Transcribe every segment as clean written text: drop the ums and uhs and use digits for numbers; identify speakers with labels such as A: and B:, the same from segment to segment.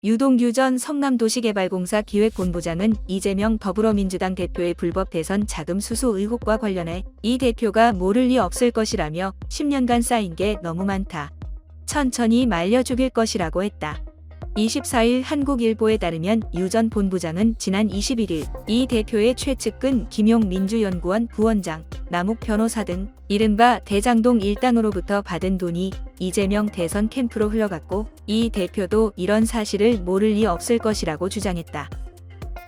A: 유동규 전 성남도시개발공사 기획본부장은 이재명 더불어민주당 대표의 불법 대선 자금 수수 의혹과 관련해 이 대표가 모를 리 없을 것이라며 10년간 쌓인 게 너무 많다. 천천히 말려 죽일 것이라고 했다. 24일 한국일보에 따르면 유 전 본부장은 지난 21일 이 대표의 최측근 김용 민주연구원 부원장, 남욱 변호사 등 이른바 대장동 일당으로부터 받은 돈이 이재명 대선 캠프로 흘러갔고 이 대표도 이런 사실을 모를 리 없을 것이라고 주장했다.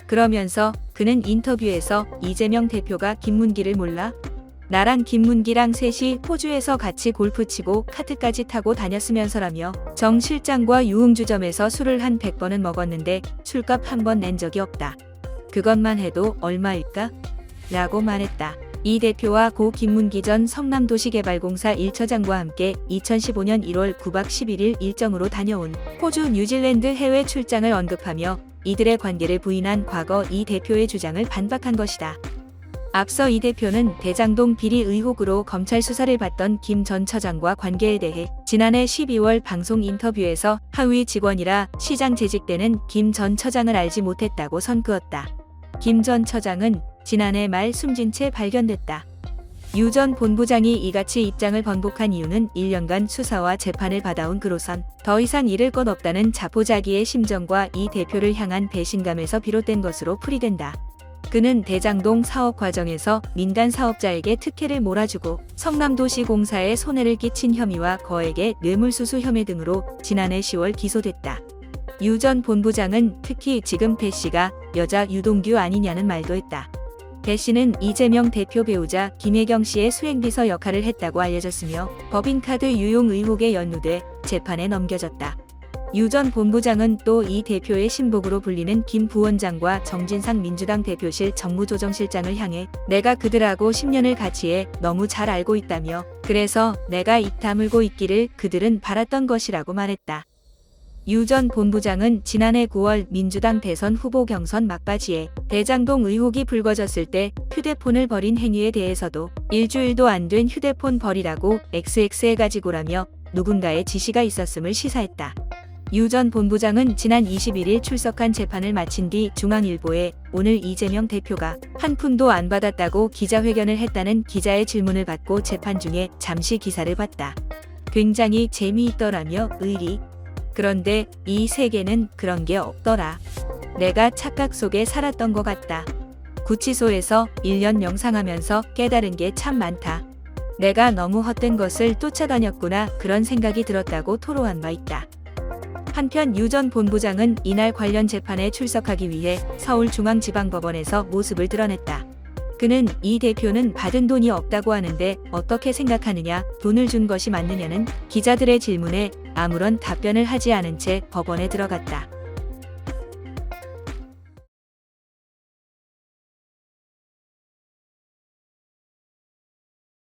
A: 그러면서 그는 인터뷰에서 이재명 대표가 김문기를 몰라? 나랑 김문기랑 셋이 호주에서 같이 골프 치고 카트까지 타고 다녔으면서라며 정 실장과 유흥주점에서 술을 한 100번은 먹었는데 술값 한 번 낸 적이 없다. 그것만 해도 얼마일까? 라고 말했다. 이 대표와 고 김문기 전 성남도시개발공사 1처장과 함께 2015년 1월 9박 11일 일정으로 다녀온 호주 뉴질랜드 해외 출장을 언급하며 이들의 관계를 부인한 과거 이 대표의 주장을 반박한 것이다. 앞서 이 대표는 대장동 비리 의혹으로 검찰 수사를 받던 김 전 처장과 관계에 대해 지난해 12월 방송 인터뷰에서 하위 직원이라 시장 재직 때는 김 전 처장을 알지 못했다고 선그었다. 김 전 처장은 지난해 말 숨진 채 발견됐다. 유 전 본부장이 이같이 입장을 번복한 이유는 1년간 수사와 재판을 받아온 그로선 더 이상 잃을 것 없다는 자포자기의 심정과 이 대표를 향한 배신감에서 비롯된 것으로 풀이된다. 그는 대장동 사업 과정에서 민간 사업자에게 특혜를 몰아주고 성남도시공사에 손해를 끼친 혐의와 거액의 뇌물수수 혐의 등으로 지난해 10월 기소됐다. 유 전 본부장은 특히 지금 배 씨가 여자 유동규 아니냐는 말도 했다. 배 씨는 이재명 대표 배우자 김혜경 씨의 수행비서 역할을 했다고 알려졌으며 법인카드 유용 의혹에 연루돼 재판에 넘겨졌다. 유 전 본부장은 또 이 대표의 신복으로 불리는 김 부원장과 정진상 민주당 대표실 정무조정실장을 향해 내가 그들하고 10년을 같이 해 너무 잘 알고 있다며 그래서 내가 입 다물고 있기를 그들은 바랐던 것이라고 말했다. 유 전 본부장은 지난해 9월 민주당 대선 후보 경선 막바지에 대장동 의혹이 불거졌을 때 휴대폰을 버린 행위에 대해서도 일주일도 안 된 휴대폰 버리라고 XX해 가지고라며 누군가의 지시가 있었음을 시사했다. 유 전 본부장은 지난 21일 출석한 재판을 마친 뒤 중앙일보에 오늘 이재명 대표가 한 푼도 안 받았다고 기자회견을 했다는 기자의 질문을 받고 재판 중에 잠시 기사를 봤다. 굉장히 재미있더라며 의리. 그런데 이 세계는 그런 게 없더라. 내가 착각 속에 살았던 것 같다. 구치소에서 1년 명상하면서 깨달은 게 참 많다. 내가 너무 헛된 것을 쫓아다녔구나 그런 생각이 들었다고 토로한 바 있다. 한편 유 전 본부장은 이날 관련 재판에 출석하기 위해 서울중앙지방법원에서 모습을 드러냈다. 그는 이 대표는 받은 돈이 없다고 하는데 어떻게 생각하느냐, 돈을 준 것이 맞느냐는 기자들의 질문에 아무런 답변을 하지 않은 채 법원에 들어갔다.